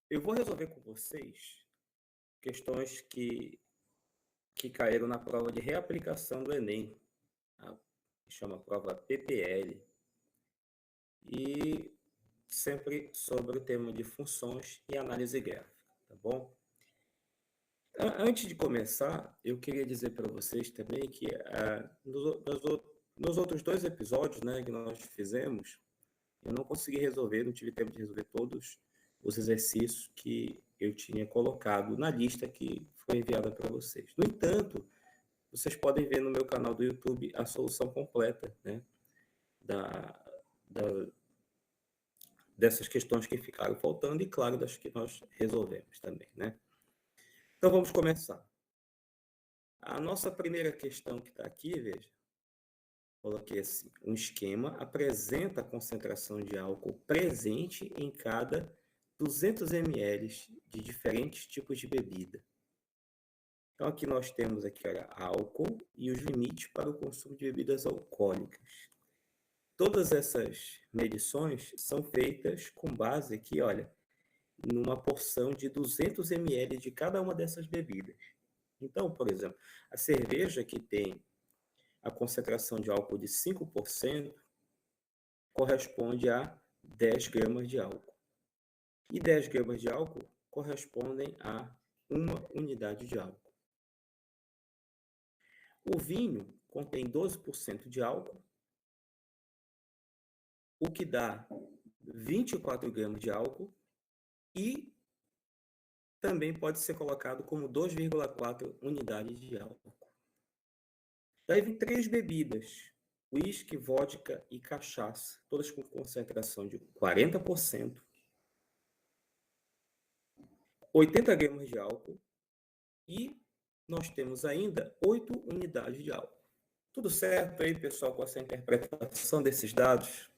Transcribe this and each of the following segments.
Eu vou resolver com vocês questões que caíram na prova de reaplicação do Enem, a, que chama prova PPL, e sempre sobre o tema de funções e análise gráfica, tá bom? Antes de começar, eu queria dizer para vocês também que nos outros dois episódios, né, que nós fizemos, eu não consegui resolver, não tive tempo de resolver todos os exercícios que eu tinha colocado na lista que foi enviada para vocês. No entanto, vocês podem ver no meu canal do YouTube a solução completa, né, dessas questões que ficaram faltando e, claro, das que nós resolvemos também, né? Então, vamos começar. A nossa primeira questão que está aqui, veja, coloquei assim: um esquema apresenta a concentração de álcool presente em cada 200 ml de diferentes tipos de bebida. Então, aqui nós temos aqui, olha, álcool e os limites para o consumo de bebidas alcoólicas. Todas essas medições são feitas com base aqui, olha, numa porção de 200 ml de cada uma dessas bebidas. Então, por exemplo, a cerveja que tem a concentração de álcool de 5% corresponde a 10 gramas de álcool. E 10 gramas de álcool correspondem a 1 unidade de álcool. O vinho contém 12% de álcool, o que dá 24 gramas de álcool e também pode ser colocado como 2,4 unidades de álcool. Daí vem 3 bebidas: uísque, vodka e cachaça, todas com concentração de 40%, 80 gramas de álcool e nós temos ainda 8 unidades de álcool. Tudo certo aí, pessoal, com essa interpretação desses dados?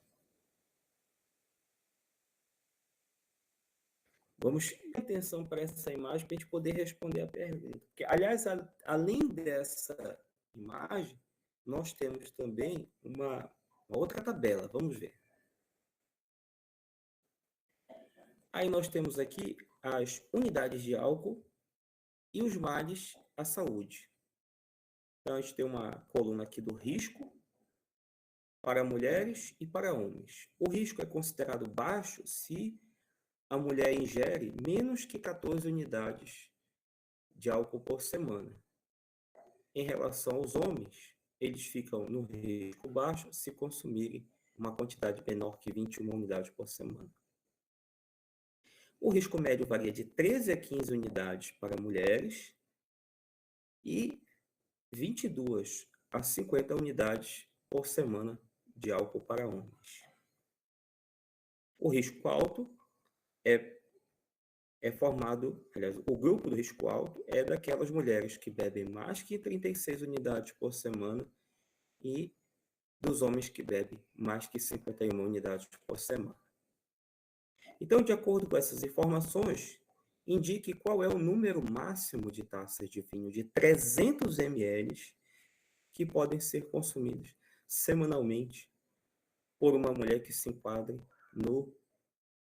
Vamos ter atenção para essa imagem para a gente poder responder a pergunta. Porque, aliás, além dessa imagem, nós temos também uma outra tabela. Vamos ver. Aí nós temos aqui as unidades de álcool e os males à saúde. Então, a gente tem uma coluna aqui do risco para mulheres e para homens. O risco é considerado baixo se a mulher ingere menos que 14 unidades de álcool por semana. Em relação aos homens, eles ficam no risco baixo se consumirem uma quantidade menor que 21 unidades por semana. O risco médio varia de 13 a 15 unidades para mulheres e 22 a 50 unidades por semana de álcool para homens. O risco alto é formado, aliás, o grupo do risco alto é daquelas mulheres que bebem mais que 36 unidades por semana e dos homens que bebem mais que 51 unidades por semana. Então, de acordo com essas informações, indique qual é o número máximo de taças de vinho de 300 ml que podem ser consumidas semanalmente por uma mulher que se enquadre no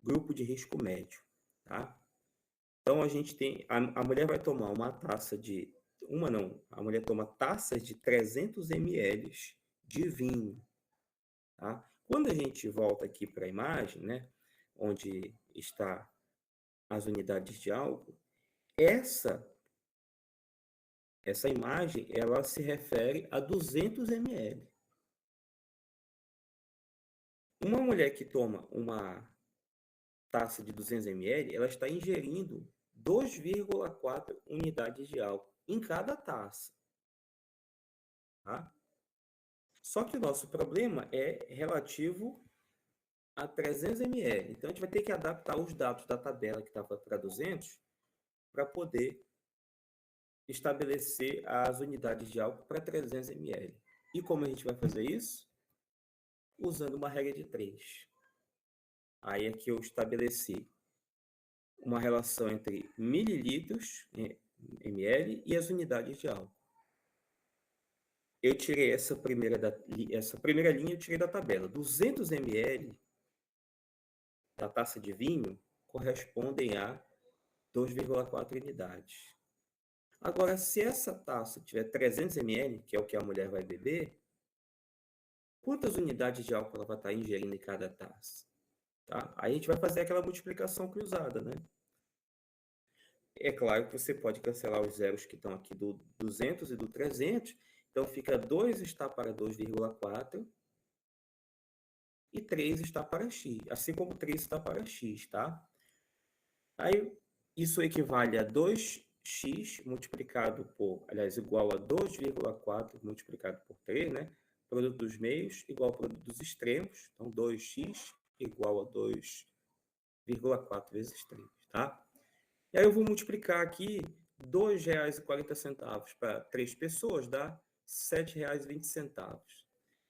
grupo de risco médio, tá? Então, a gente tem, a mulher vai tomar uma taça de, a mulher toma taças de 300 ml de vinho, tá? Quando a gente volta aqui para a imagem, né, onde está as unidades de álcool, essa imagem, ela se refere a 200 ml. Uma mulher que toma uma taça de 200 ml, ela está ingerindo 2,4 unidades de álcool em cada taça. Tá? Só que o nosso problema é relativo a 300 ml. Então, a gente vai ter que adaptar os dados da tabela que estava para 200 para poder estabelecer as unidades de álcool para 300 ml. E como a gente vai fazer isso? Usando uma regra de 3. Aí aqui eu estabeleci uma relação entre mililitros, ml, e as unidades de álcool. Eu tirei essa primeira linha, eu tirei da tabela. 200 ml da taça de vinho correspondem a 2,4 unidades. Agora, se essa taça tiver 300 ml, que é o que a mulher vai beber, quantas unidades de álcool ela vai estar ingerindo em cada taça? Tá? Aí a gente vai fazer aquela multiplicação cruzada, né? É claro que você pode cancelar os zeros que estão aqui do 200 e do 300, então fica 2 está para 2,4 e 3 está para x, assim como 3 está para x, tá? Aí isso equivale a 2x multiplicado por, aliás, igual a 2,4 multiplicado por 3, né? Produto dos meios igual ao produto dos extremos, então 2x igual a 2,4 vezes 3, tá? E aí eu vou multiplicar aqui R$ 2,40 para 3 pessoas, dá R$ 7,20.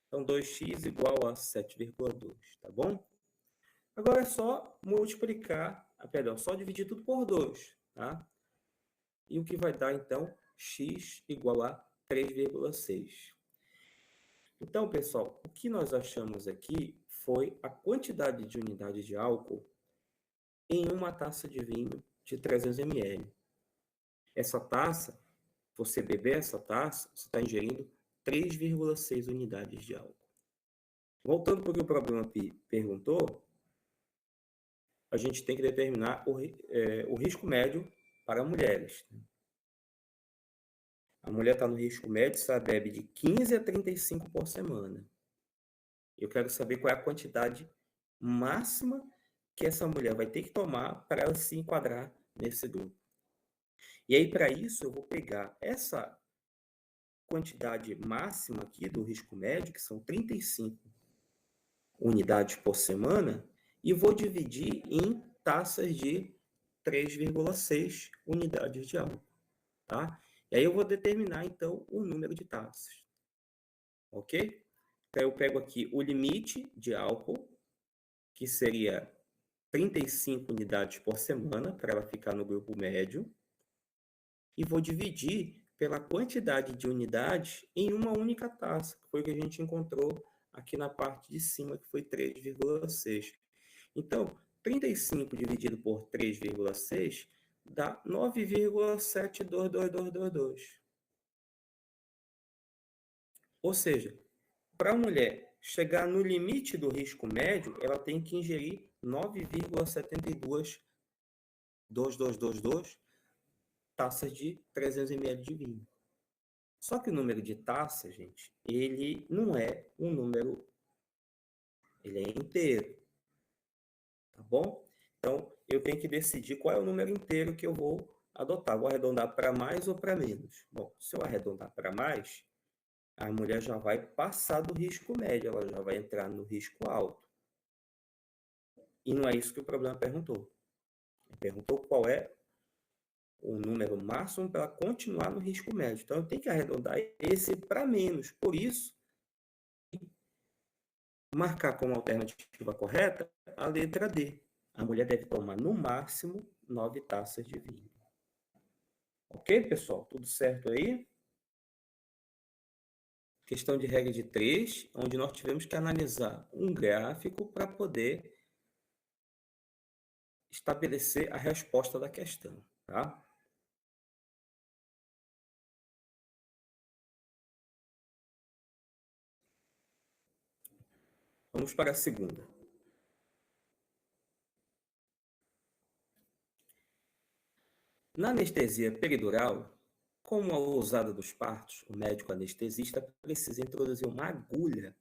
Então, 2x igual a 7,2, tá bom? Agora é só multiplicar, perdão, só dividir tudo por 2, tá? E o que vai dar, então, x igual a 3,6. Então, pessoal, o que nós achamos aqui foi a quantidade de unidades de álcool em uma taça de vinho de 300 ml. Essa taça, você beber essa taça, você está ingerindo 3,6 unidades de álcool. Voltando para o que o problema perguntou, a gente tem que determinar o risco médio para mulheres. A mulher está no risco médio, se ela bebe de 15 a 35 por semana. Eu quero saber qual é a quantidade máxima que essa mulher vai ter que tomar para ela se enquadrar nesse grupo. E aí, para isso, eu vou pegar essa quantidade máxima aqui do risco médio, que são 35 unidades por semana, e vou dividir em taças de 3,6 unidades de álcool, tá? E aí eu vou determinar, então, o número de taças, ok? Então, eu pego aqui o limite de álcool, que seria 35 unidades por semana, para ela ficar no grupo médio, e vou dividir pela quantidade de unidades em uma única taça, que foi o que a gente encontrou aqui na parte de cima, que foi 3,6. Então, 35 dividido por 3,6 dá 9,72222. Ou seja, para a mulher chegar no limite do risco médio, ela tem que ingerir 9,72222 taças de 300 ml de vinho. Só que o número de taças, gente, ele não é um número, ele é inteiro, tá bom? Então, eu tenho que decidir qual é o número inteiro que eu vou adotar. Vou arredondar para mais ou para menos? Bom, se eu arredondar para mais, a mulher já vai passar do risco médio, ela já vai entrar no risco alto. E não é isso que o problema perguntou. Ele perguntou qual é o número máximo para continuar no risco médio. Então, eu tenho que arredondar esse para menos. Por isso, marcar como alternativa correta a letra D. A mulher deve tomar, no máximo, 9 taças de vinho. Ok, pessoal? Tudo certo aí? Questão de regra de 3, onde nós tivemos que analisar um gráfico para poder estabelecer a resposta da questão, tá? Vamos para a segunda. Na anestesia peridural, como a usada dos partos, o médico anestesista precisa introduzir uma agulha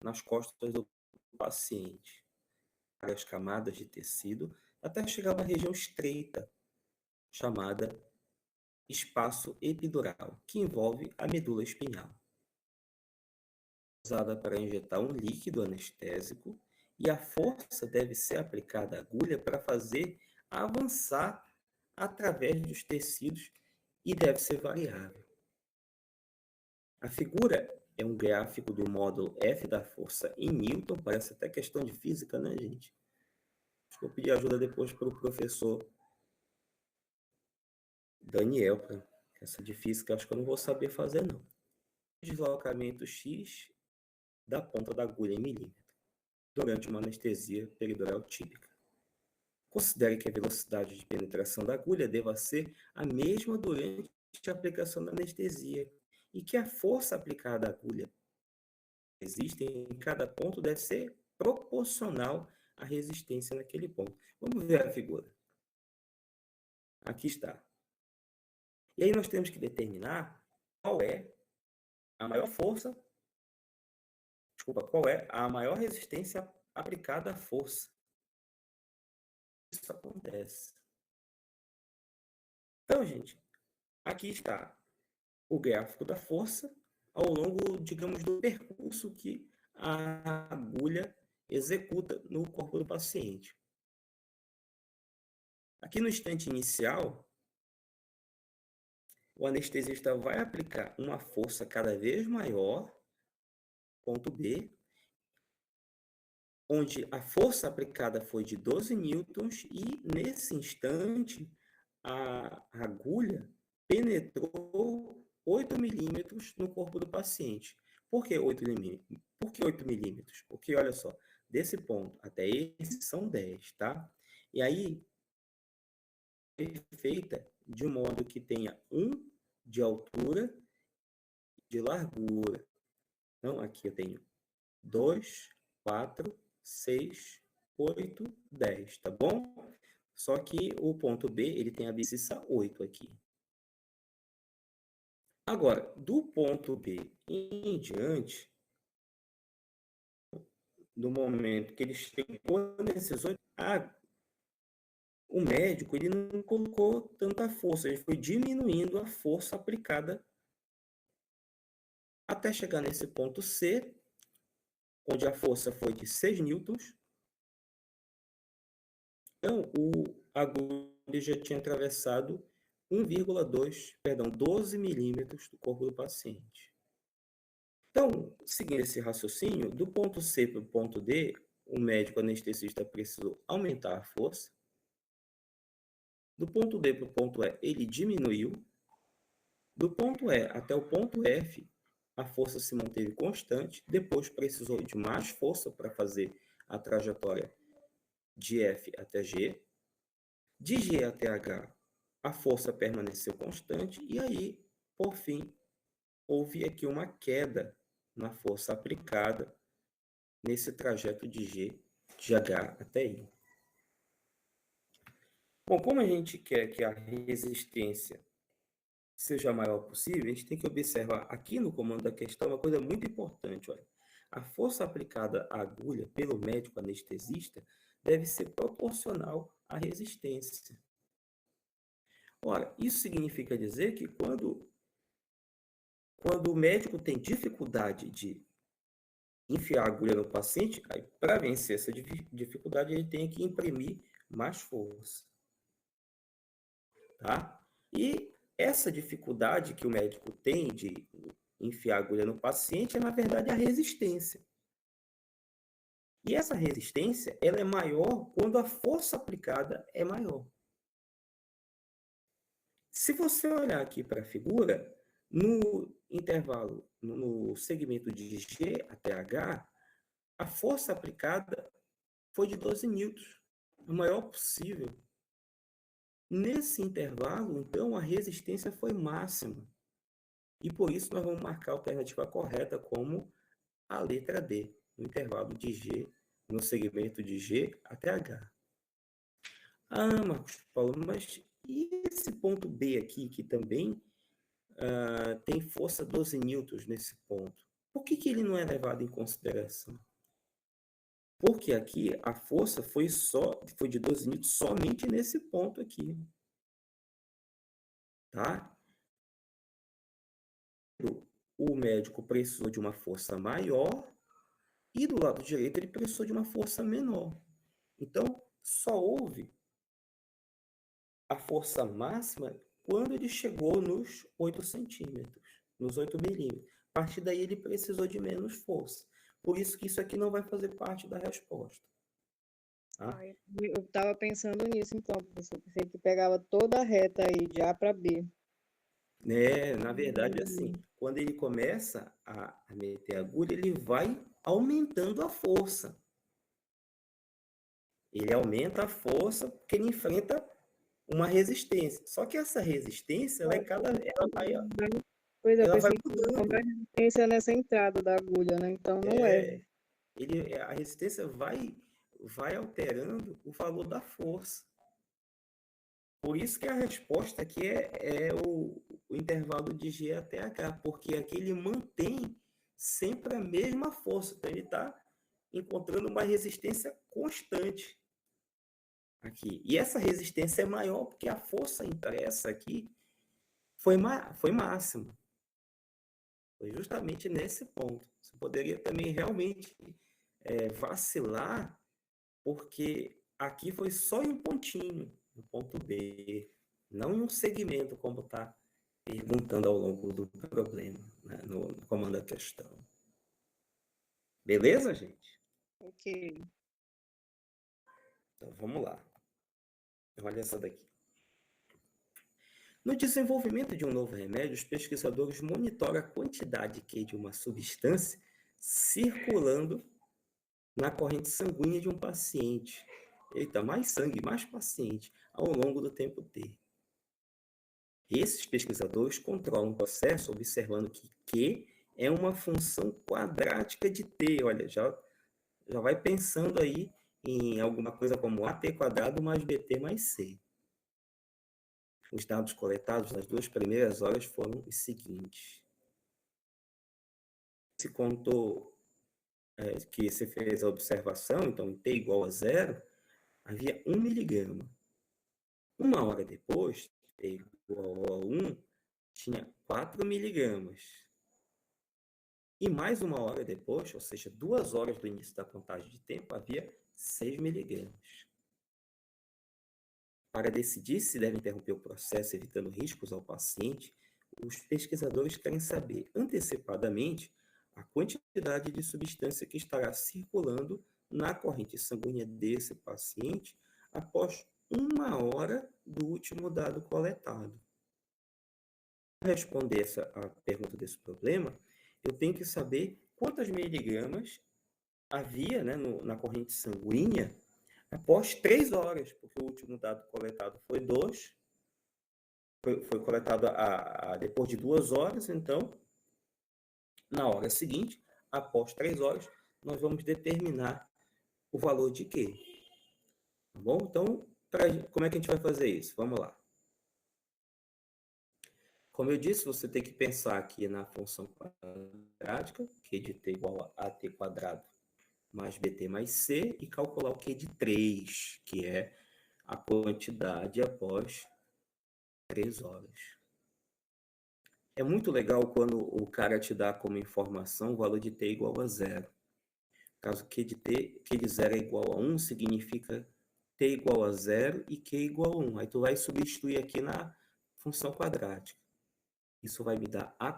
nas costas do paciente, várias camadas de tecido, até chegar a uma região estreita, chamada espaço epidural, que envolve a medula espinhal. Usada para injetar um líquido anestésico e a força deve ser aplicada à agulha para fazer avançar através dos tecidos e deve ser variável. A figura é um gráfico do módulo F da força em Newton, parece até questão de física, né, gente? Acho que eu pedi ajuda depois para o professor Daniel, para essa de física, acho que eu não vou saber fazer, não. Deslocamento X da ponta da agulha em milímetro, durante uma anestesia peridural típica. Considere que a velocidade de penetração da agulha deva ser a mesma durante a aplicação da anestesia e que a força aplicada à agulha que existe em cada ponto deve ser proporcional à resistência naquele ponto. Vamos ver a figura. Aqui está. E aí nós temos que determinar qual é a maior força, qual é a maior resistência aplicada à força. Isso acontece. Então, gente, aqui está o gráfico da força ao longo, digamos, do percurso que a agulha executa no corpo do paciente. Aqui no instante inicial, o anestesista vai aplicar uma força cada vez maior, ponto B, onde a força aplicada foi de 12 newtons e, nesse instante, a agulha penetrou 8 milímetros no corpo do paciente. Por que 8 milímetros? Por que 8 milímetros? Porque, olha só, desse ponto até esse são 10, tá? E aí, é feita de modo que tenha 1 de altura e de largura. Então, aqui eu tenho 2, 4, 6, 8, 10, tá bom? Só que o ponto B, ele tem a abscissa 8 aqui. Agora, do ponto B em diante, no momento que ele chegou nesses 8, o médico ele não colocou tanta força, ele foi diminuindo a força aplicada até chegar nesse ponto C, onde a força foi de 6 newtons. Então, a agulha já tinha atravessado 12 milímetros do corpo do paciente. Então, seguindo esse raciocínio, do ponto C para o ponto D, o médico anestesista precisou aumentar a força. Do ponto D para o ponto E, ele diminuiu. Do ponto E até o ponto F, a força se manteve constante. Depois precisou de mais força para fazer a trajetória de F até G. De G até H, a força permaneceu constante. E aí, por fim, houve aqui uma queda na força aplicada nesse trajeto de G, de H até I. Bom, como a gente quer que a resistência seja a maior possível, a gente tem que observar aqui no comando da questão uma coisa muito importante. Olha. A força aplicada à agulha pelo médico anestesista deve ser proporcional à resistência. Ora, isso significa dizer que quando o médico tem dificuldade de enfiar a agulha no paciente, para vencer essa dificuldade, ele tem que imprimir mais força. Tá? E essa dificuldade que o médico tem de enfiar a agulha no paciente é, na verdade, a resistência. E essa resistência ela é maior quando a força aplicada é maior. Se você olhar aqui para a figura, no intervalo, no segmento de G até H, a força aplicada foi de 12 newtons, o maior possível. Nesse intervalo, então, a resistência foi máxima. E por isso nós vamos marcar a alternativa correta como a letra D, no intervalo de G, no segmento de G até H. Ah, Marcos Paulo, mas e esse ponto B aqui, que também tem força 12 newtons nesse ponto? Por que ele não é levado em consideração? Porque aqui a força foi de 12 newtons somente nesse ponto aqui. Tá? O médico precisou de uma força maior e do lado direito ele precisou de uma força menor. Então, só houve a força máxima quando ele chegou nos 8 centímetros, nos 8 milímetros. A partir daí ele precisou de menos força. Por isso que isso aqui não vai fazer parte da resposta. Tá? Eu estava pensando nisso, então, professor. Pensei que pegava toda a reta aí, de A para B. Na verdade, assim, quando ele começa a meter a agulha, ele vai aumentando a força. Ele aumenta a força porque ele enfrenta uma resistência. Só que essa resistência, Pois é, eu ela vai pensei que tinha mudando. mais resistência nessa entrada da agulha, né? Então não é. A resistência vai alterando o valor da força. Por isso que a resposta aqui é o intervalo de G até H, porque aqui ele mantém sempre a mesma força. Então, ele está encontrando uma resistência constante aqui. E essa resistência é maior porque a força impressa aqui foi máxima. Foi justamente nesse ponto. Você poderia também realmente vacilar, porque aqui foi só em um pontinho, no ponto B, não em um segmento, como está perguntando ao longo do problema, né, no comando da questão. Beleza, gente? Ok. Então, vamos lá. Olha essa daqui. No desenvolvimento de um novo remédio, os pesquisadores monitoram a quantidade Q de uma substância circulando na corrente sanguínea de um paciente. Eita, mais sangue, mais paciente, ao longo do tempo T. Esses pesquisadores controlam o processo observando que Q é uma função quadrática de T. Olha, já vai pensando aí em alguma coisa como AT² mais BT mais C. Os dados coletados nas 2 primeiras horas foram os seguintes. Se contou que você fez a observação, então em T igual a 0, havia 1 miligrama. Uma hora depois, T igual a 1, tinha 4 miligramas. E mais uma hora depois, ou seja, 2 horas do início da contagem de tempo, havia 6 miligramas. Para decidir se deve interromper o processo evitando riscos ao paciente, os pesquisadores querem saber antecipadamente a quantidade de substância que estará circulando na corrente sanguínea desse paciente após 1 hora do último dado coletado. Para responder a pergunta desse problema, eu tenho que saber quantas miligramas havia, né, na corrente sanguínea após 3 horas, porque o último dado coletado foi 2, foi coletado depois de 2 horas, então, na hora seguinte, após 3 horas, nós vamos determinar o valor de Q. Tá bom? Então, como é que a gente vai fazer isso? Vamos lá. Como eu disse, você tem que pensar aqui na função quadrática, Q de T igual a AT² mais BT mais C, e calcular o Q de 3, que é a quantidade após 3 horas. É muito legal quando o cara te dá como informação o valor de T igual a 0. Caso Q de 0 é igual a 1, significa T igual a 0 e Q igual a 1. Aí tu vai substituir aqui na função quadrática. Isso vai me dar A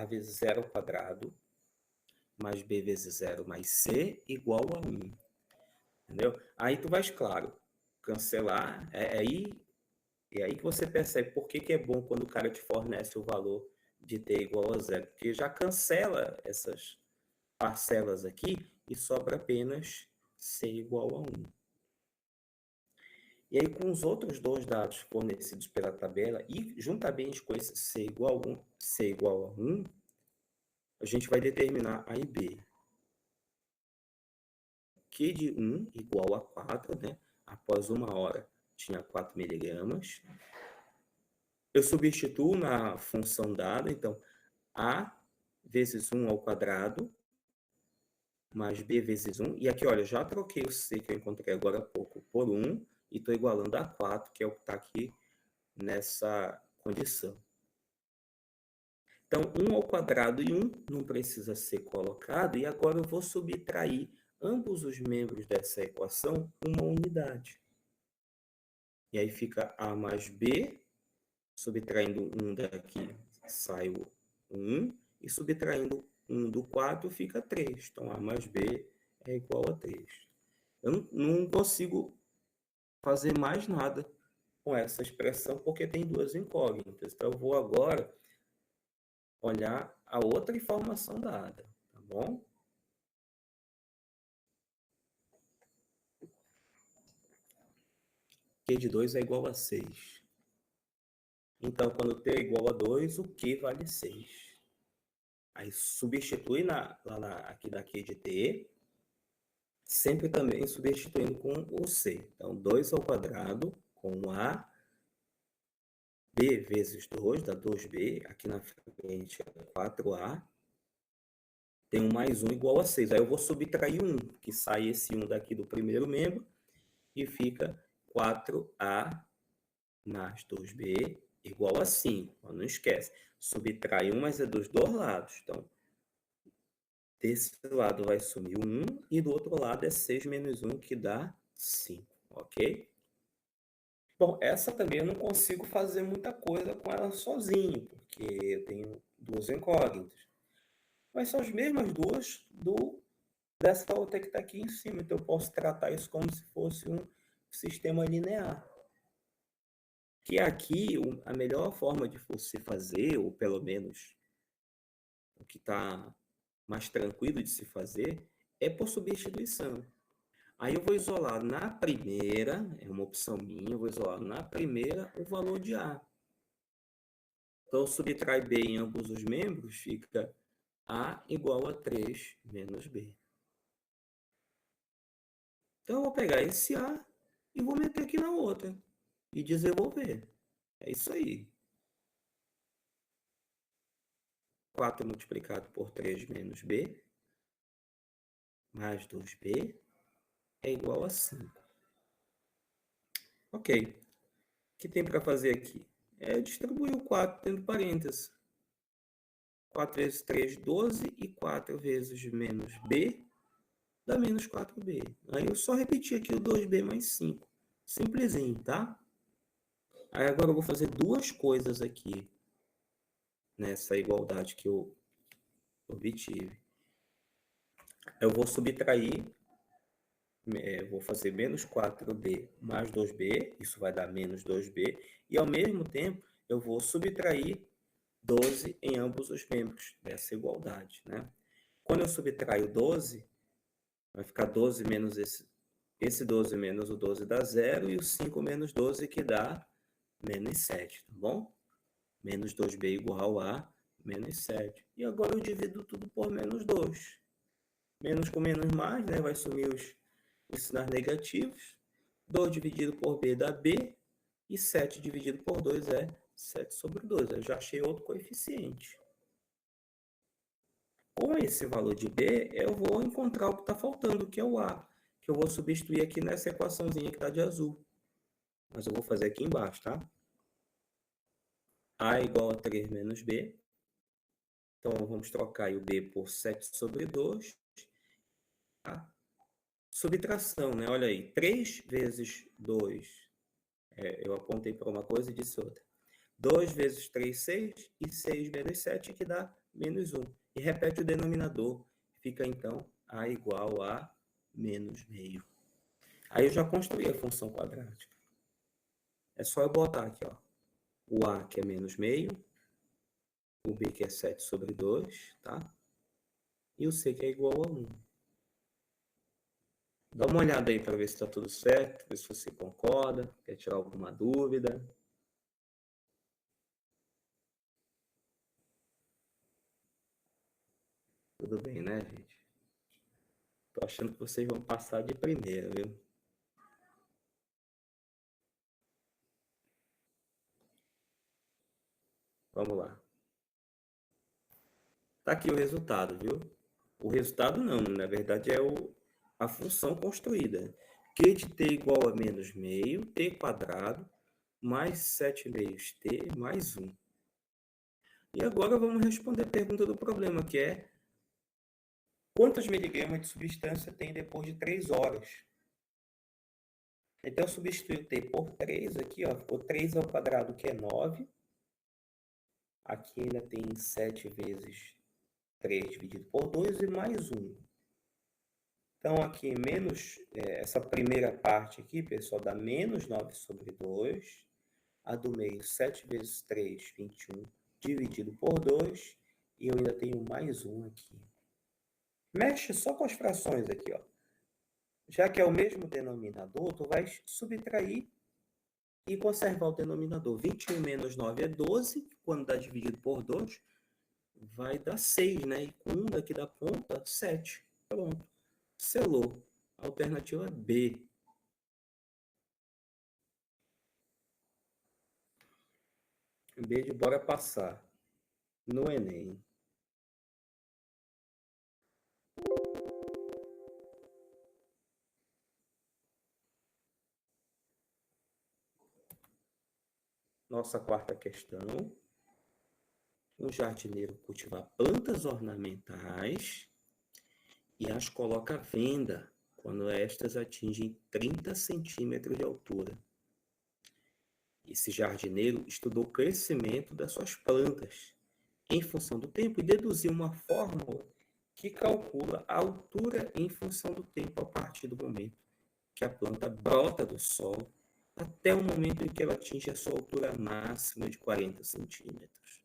vezes 0 ao quadrado, mais B vezes 0 mais C igual a 1. Entendeu? Aí tu vais, claro, cancelar. É aí que você percebe por que é bom quando o cara te fornece o valor de T igual a 0. Porque já cancela essas parcelas aqui e sobra apenas C igual a 1. E aí, com os outros dois dados fornecidos pela tabela e juntamente com esse C igual a 1, a gente vai determinar A e B. Q de 1 igual a 4, né? Após 1 hora tinha 4 miligramas. Eu substituo na função dada, então, A vezes 1 ao quadrado, mais B vezes 1. E aqui, olha, já troquei o C que eu encontrei agora há pouco por 1, e estou igualando a 4, que é o que está aqui nessa condição. Então, 1 ao quadrado e 1 não precisa ser colocado, e agora eu vou subtrair ambos os membros dessa equação uma unidade. E aí fica A mais B, subtraindo 1 daqui, sai o 1, e subtraindo 1 do 4 fica 3. Então, A mais B é igual a 3. Eu não consigo fazer mais nada com essa expressão, porque tem duas incógnitas. Então, eu vou agora olhar a outra informação dada, tá bom? Q de 2 é igual a 6. Então, quando t é igual a 2, o Q vale 6. Aí substitui aqui da Q de t, sempre também substituindo com o C. Então, 2 ao quadrado com A, B vezes 2, dá 2B. Aqui na frente é 4A. Tem um mais 1 igual a 6. Aí eu vou subtrair 1, que sai esse 1 daqui do primeiro membro, e fica 4A mais 2B igual a 5. Não esquece, subtrai 1, mas é dos dois lados. Então, desse lado vai sumir 1, e do outro lado é 6 menos 1, que dá 5, ok? Bom, essa também eu não consigo fazer muita coisa com ela sozinho, porque eu tenho duas incógnitas. Mas são as mesmas duas dessa outra que está aqui em cima. Então, eu posso tratar isso como se fosse um sistema linear. Que aqui, a melhor forma de você fazer, ou pelo menos o que está mais tranquilo de se fazer, é por substituição. Aí eu vou isolar na primeira, é uma opção minha, eu vou isolar na primeira o valor de A. Então, subtrai B em ambos os membros, fica A igual a 3 menos B. Então, eu vou pegar esse A e vou meter aqui na outra e desenvolver. É isso aí. 4 multiplicado por 3 menos B, mais 2B, é igual a 5. Ok. O que tem para fazer aqui? É distribuir o 4 dentro do parênteses. 4 vezes 3, 12, e 4 vezes menos B dá menos 4B. Aí eu só repetir aqui o 2B mais 5. Simplesinho, tá? Aí agora eu vou fazer duas coisas aqui nessa igualdade que eu obtive. Eu vou subtrair, vou fazer menos 4B mais 2B, isso vai dar menos 2B, e ao mesmo tempo eu vou subtrair 12 em ambos os membros dessa igualdade, né? Quando eu subtraio 12, vai ficar 12 menos esse 12 menos o 12 dá 0, e o 5 menos 12 que dá menos 7, tá bom? Menos 2B igual a menos 7. E agora eu divido tudo por menos 2. Menos com menos mais, né? Vai sumir os sinais negativos. 2 dividido por B dá B. E 7 dividido por 2 é 7 sobre 2. Eu já achei outro coeficiente. Com esse valor de B, eu vou encontrar o que está faltando, que é o A, que eu vou substituir aqui nessa equaçãozinha que está de azul. Mas eu vou fazer aqui embaixo, tá? A igual a 3 menos B. Então, vamos trocar o B por 7 sobre 2. Tá? Subtração, né? Olha aí, 3 vezes 2. Eu apontei para uma coisa e disse outra. 2 vezes 3, 6. E 6 menos 7, que dá menos 1. E repete o denominador. Fica, então, A igual a menos meio. Aí eu já construí a função quadrática. É só eu botar aqui, ó, o A, que é menos meio, o B, que é 7 sobre 2, tá? E o C, que é igual a 1. Dá uma olhada aí para ver se está tudo certo, ver se você concorda, quer tirar alguma dúvida. Tudo bem, né, gente? Tô achando que vocês vão passar de primeira, viu? Vamos lá. Tá aqui o resultado, viu? O resultado não, na verdade é a função construída. Q de t igual a menos meio, t quadrado, mais 7 meios t, mais 1. E agora vamos responder a pergunta do problema, que é: quantos miligramas de substância tem depois de 3 horas? Então, eu substituo t por 3 aqui, ó, ficou 3 ao quadrado, que é 9. Aqui ainda tem 7 vezes 3 dividido por 2 e mais 1. Então, aqui, essa primeira parte aqui, pessoal, dá menos 9 sobre 2. A do meio, 7 vezes 3, 21, dividido por 2. E eu ainda tenho mais 1 aqui. Mexe só com as frações aqui, ó. Já que é o mesmo denominador, tu vai subtrair e conservar o denominador. 21 menos 9 é 12, quando dá dividido por 2, vai dar 6, né? E com 1 daqui da ponta, 7. Pronto. Selou. Alternativa B. B de bora passar. No Enem. Nossa quarta questão. Um jardineiro cultiva plantas ornamentais e as coloca à venda quando estas atingem 30 centímetros de altura. Esse jardineiro estudou o crescimento das suas plantas em função do tempo e deduziu uma fórmula que calcula a altura em função do tempo a partir do momento que a planta brota do solo até o momento em que ela atinge a sua altura máxima de 40 centímetros.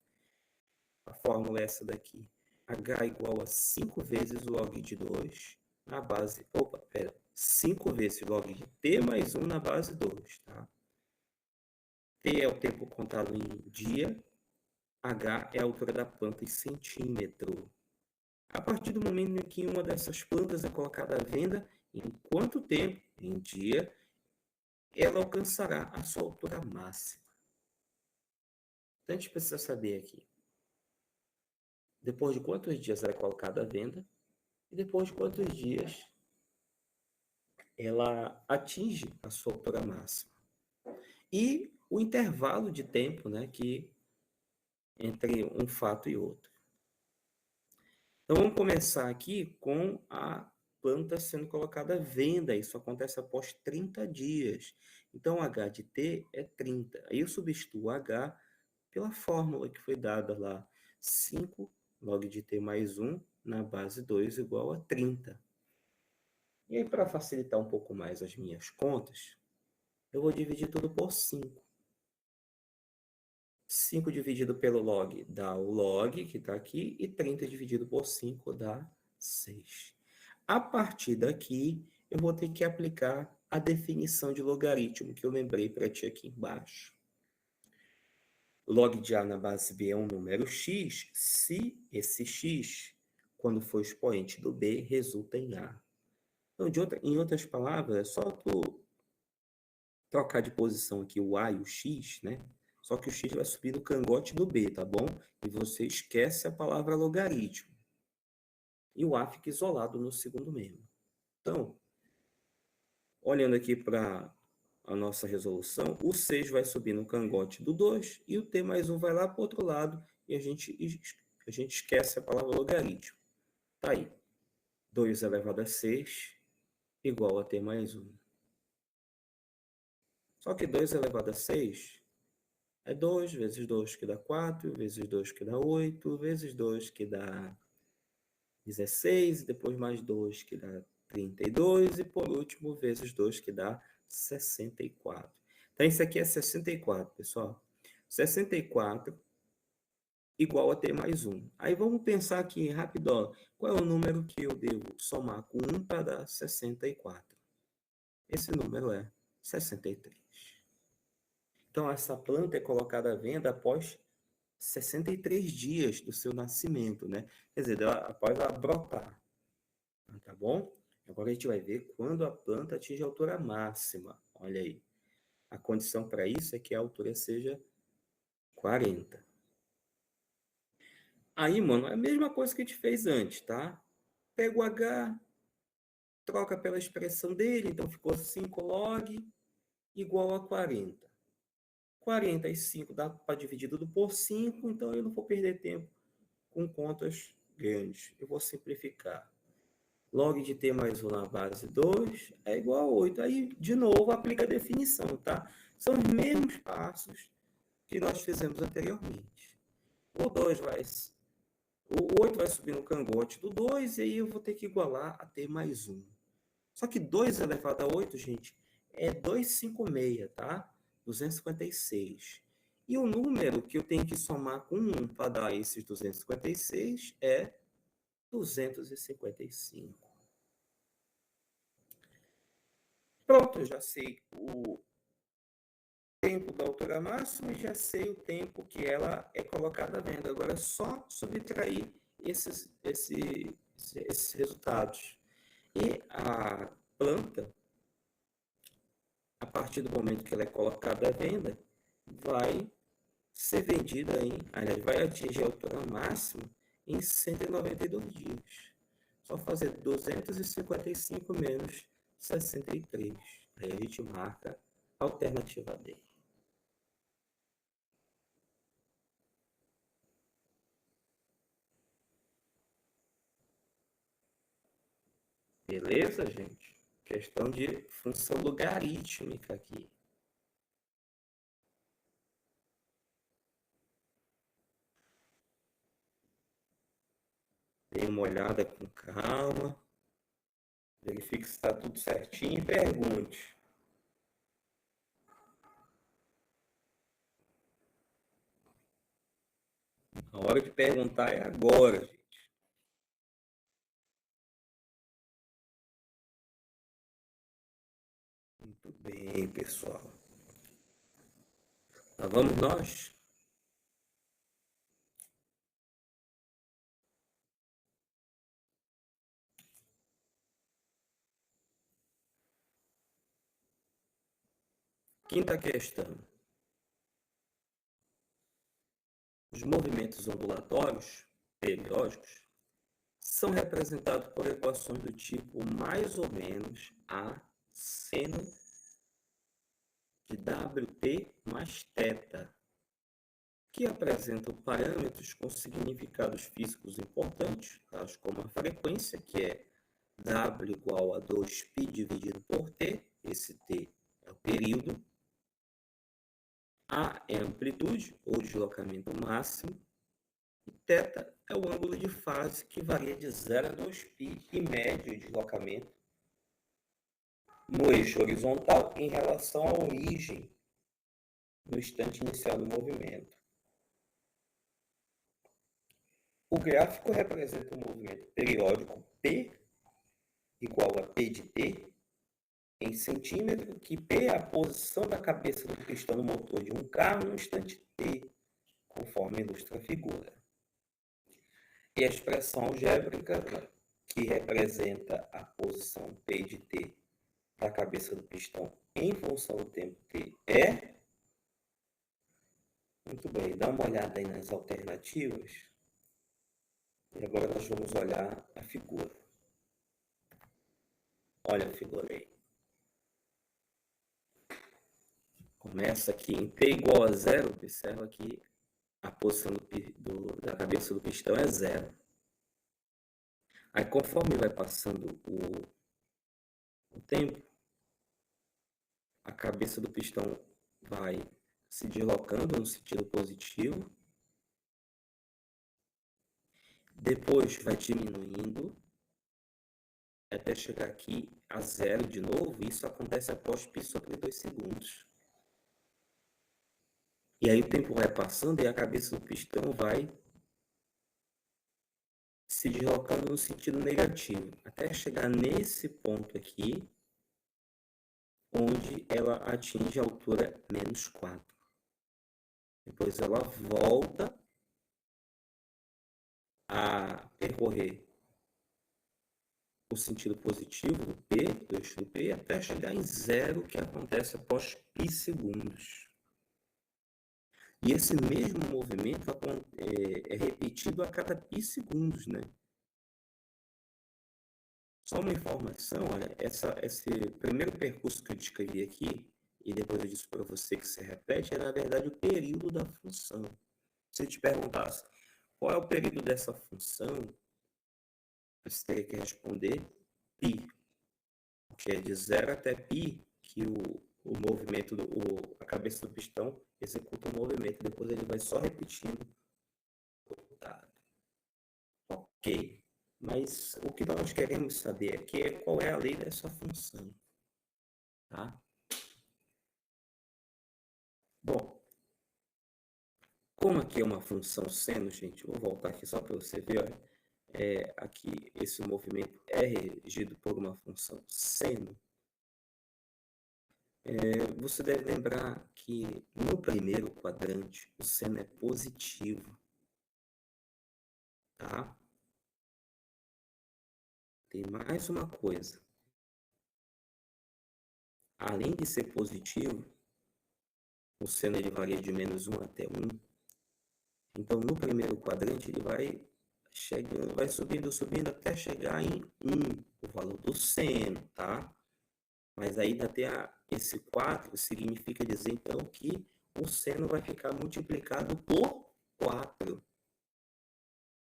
A fórmula é essa daqui. H igual a 5 vezes log de 2 na base... 5 vezes log de t mais 1 na base 2, tá? T é o tempo contado em dia, H é a altura da planta em centímetro. A partir do momento em que uma dessas plantas é colocada à venda, em quanto tempo, em dia, ela alcançará a sua altura máxima? Então, a gente precisa saber aqui, depois de quantos dias ela é colocada à venda e depois de quantos dias ela atinge a sua altura máxima. E o intervalo de tempo, né, que entre um fato e outro. Então, vamos começar aqui com a planta sendo colocada à venda. Isso acontece após 30 dias. Então, H de T é 30. Aí eu substituo H pela fórmula que foi dada lá. 5 log de T mais 1 na base 2 igual a 30. E aí, para facilitar um pouco mais as minhas contas, eu vou dividir tudo por 5. 5 dividido pelo log dá o log, que está aqui, e 30 dividido por 5 dá 6. A partir daqui, eu vou ter que aplicar a definição de logaritmo, que eu lembrei para ti aqui embaixo. Log de A na base B é um número x, se esse x, quando for expoente do B, resulta em A. Então, em outras palavras, é só tu trocar de posição aqui o A e o x, né? Só que o x vai subir no cangote do B, tá bom? E você esquece a palavra logaritmo. E o A fica isolado no segundo membro. Então, olhando aqui para a nossa resolução, o 6 vai subir no cangote do 2 e o t mais 1 vai lá para o outro lado e a gente esquece a palavra logaritmo. Tá aí. 2 elevado a 6 igual a t mais 1. Só que 2 elevado a 6 é 2 vezes 2 que dá 4, vezes 2 que dá 8, vezes 2 que dá 16, e depois mais 2 que dá 32, e por último, vezes 2 que dá 64. Então, isso aqui é 64, pessoal. 64 igual a t mais 1. Aí vamos pensar aqui, rapidão, qual é o número que eu devo somar com 1 para dar 64? Esse número é 63. Então, essa planta é colocada à venda após 63 dias do seu nascimento, né? Quer dizer, após ela brotar, tá bom? Agora a gente vai ver quando a planta atinge a altura máxima. Olha aí. A condição para isso é que a altura seja 40. Aí, mano, é a mesma coisa que a gente fez antes, tá? Pega o H, troca pela expressão dele, então ficou 5 log igual a 40. 45 dá para dividir tudo por 5, então eu não vou perder tempo com contas grandes. Eu vou simplificar. Log de t mais 1 na base 2 é igual a 8. Aí, de novo, aplica a definição, tá? São os mesmos passos que nós fizemos anteriormente. O 2 vai... O 8 vai subir no cangote do 2, e aí eu vou ter que igualar a t mais 1. Só que 2 elevado a 8, gente, é 256, tá? 256. E o número que eu tenho que somar com 1 para dar esses 256 é 255. Pronto, eu já sei tempo da altura máxima e já sei o tempo que ela é colocada à venda. Agora é só subtrair esses resultados. E a planta, a partir do momento que ela é colocada à venda, vai ser vendida aliás, vai atingir a altura máxima em 192 dias. Só fazer 255 menos 63. Aí a gente marca a alternativa D. Beleza, gente? Questão de função logarítmica aqui. Dê uma olhada com calma. Verifique se está tudo certinho e pergunte. A hora de perguntar é agora, gente. Muito bem, pessoal. Lá vamos nós. Quinta questão. Os movimentos ondulatórios periódicos são representados por equações do tipo mais ou menos a seno de WT mais θ, que apresentam parâmetros com significados físicos importantes, tais como a frequência, que é W igual a 2π dividido por T, esse T é o período, A é a amplitude ou deslocamento máximo, e θ é o ângulo de fase que varia de 0 a 2π e médio de deslocamento no eixo horizontal em relação à origem no instante inicial do movimento. O gráfico representa um movimento periódico P igual a P de T em centímetro, que P é a posição da cabeça do pistão no motor de um carro no instante T, conforme ilustra a figura. E a expressão algébrica que representa a posição P de T da cabeça do pistão em função do tempo T é... Muito bem, dá uma olhada aí nas alternativas. E agora nós vamos olhar a figura. Olha a figura aí. Começa aqui em T igual a zero. Observa que a posição da cabeça do pistão é zero. Aí, conforme vai passando o tempo, a cabeça do pistão vai se deslocando no sentido positivo, depois vai diminuindo até chegar aqui a zero de novo. Isso acontece após π sobre 2 segundos. E aí o tempo vai passando e a cabeça do pistão vai se deslocando no sentido negativo, até chegar nesse ponto aqui, onde ela atinge a altura menos 4. Depois ela volta a percorrer o sentido positivo do P, do eixo do P, até chegar em zero, que acontece após π segundos. E esse mesmo movimento é repetido a cada π segundos, né? Só uma informação, olha, esse primeiro percurso que eu descrevi aqui, e depois eu disse para você que se repete, é na verdade o período da função. Se eu te perguntasse qual é o período dessa função, você teria que responder π, que é de 0 até π, que o movimento, a cabeça do pistão executa o movimento, depois ele vai só repetindo o resultado. Ok, mas o que nós queremos saber aqui é qual é a lei dessa função. Tá? Bom, como aqui é uma função seno, gente, vou voltar aqui só para você ver, olha, aqui esse movimento é regido por uma função seno. Você deve lembrar que no primeiro quadrante o seno é positivo, tá? Tem mais uma coisa. Além de ser positivo, o seno ele varia de -1 até 1. Então, no primeiro quadrante, ele vai chegando, vai subindo, subindo até chegar em 1, o valor do seno, tá? Mas aí até esse 4 significa dizer, então, que o seno vai ficar multiplicado por 4.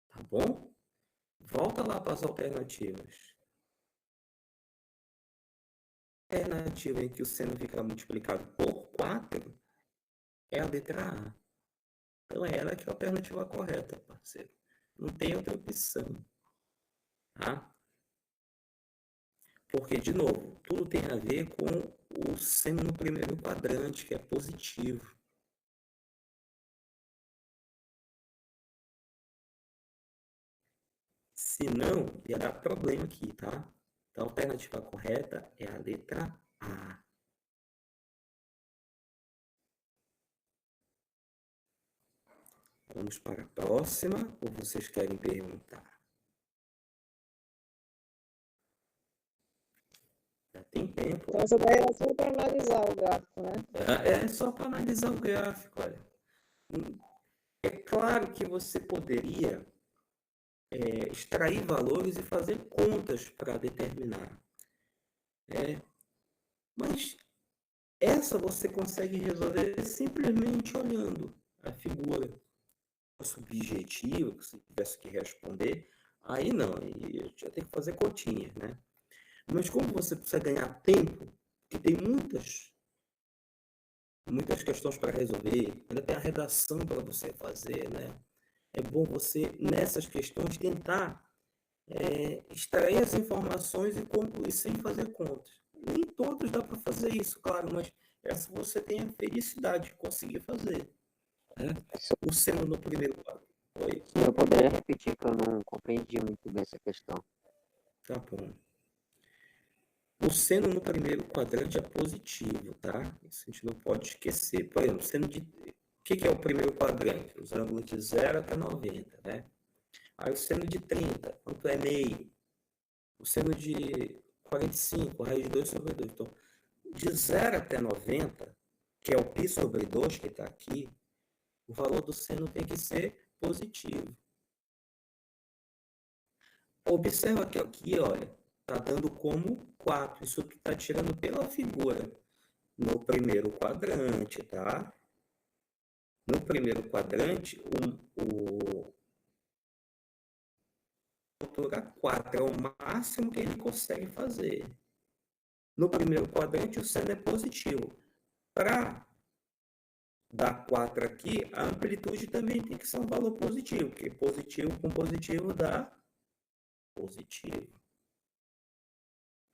Tá bom? Volta lá para as alternativas. A alternativa em que o seno fica multiplicado por 4 é a letra A. Então, ela que é a alternativa correta, parceiro. Não tem outra opção. Tá? Porque, de novo, tudo tem a ver com o seno no primeiro quadrante, que é positivo. Se não, ia dar problema aqui, tá? Então, a alternativa correta é a letra A. Vamos para a próxima, ou vocês querem perguntar? Já tem tempo. Então, essa daí era só para analisar o gráfico, né? É só para analisar o gráfico, olha. É claro que você poderia extrair valores e fazer contas para determinar. Mas essa você consegue resolver simplesmente olhando a figura. Subjetivo, que se tivesse que responder, aí não, aí eu já tenho que fazer continhas, né? Mas como você precisa ganhar tempo, que tem muitas questões para resolver, ainda tem a redação para você fazer, né? É bom você, nessas questões, tentar extrair as informações e concluir sem fazer contas. Nem todos dá para fazer isso, claro, mas essa você tem a felicidade de conseguir fazer. Né? O seno no primeiro quadro. Oi. Eu poderia repetir, que eu não compreendi muito bem essa questão. Tá bom. O seno no primeiro quadrante é positivo, tá? Isso a gente não pode esquecer. Por exemplo, seno de... O que é o primeiro quadrante? Os ângulos de 0 até 90, né? Aí o seno de 30, quanto é meio? O seno de 45, raiz de 2 sobre 2. Então, de 0 até 90, que é o π sobre 2 que está aqui, o valor do seno tem que ser positivo. Observa que aqui, olha, está dando como 4. Isso que está tirando pela figura. No primeiro quadrante, tá? No primeiro quadrante, a altura 4 é o máximo que ele consegue fazer. No primeiro quadrante, o seno é positivo. Para dar 4 aqui, a amplitude também tem que ser um valor positivo, porque positivo com positivo dá positivo.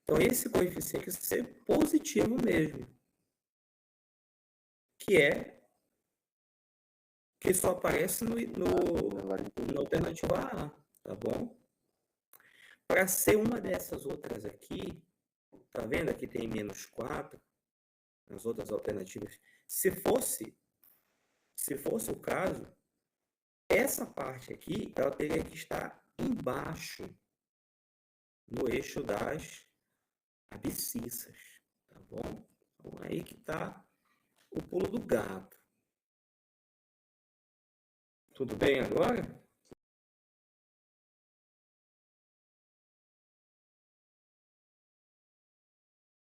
Então, esse coeficiente tem que ser positivo mesmo, que só aparece na alternativa A, tá bom? Para ser uma dessas outras aqui, tá vendo? Aqui tem -4, nas outras alternativas. Se fosse o caso, essa parte aqui, ela teria que estar embaixo, no eixo das abscissas, tá bom? Então, aí que está o pulo do gato. Tudo bem agora?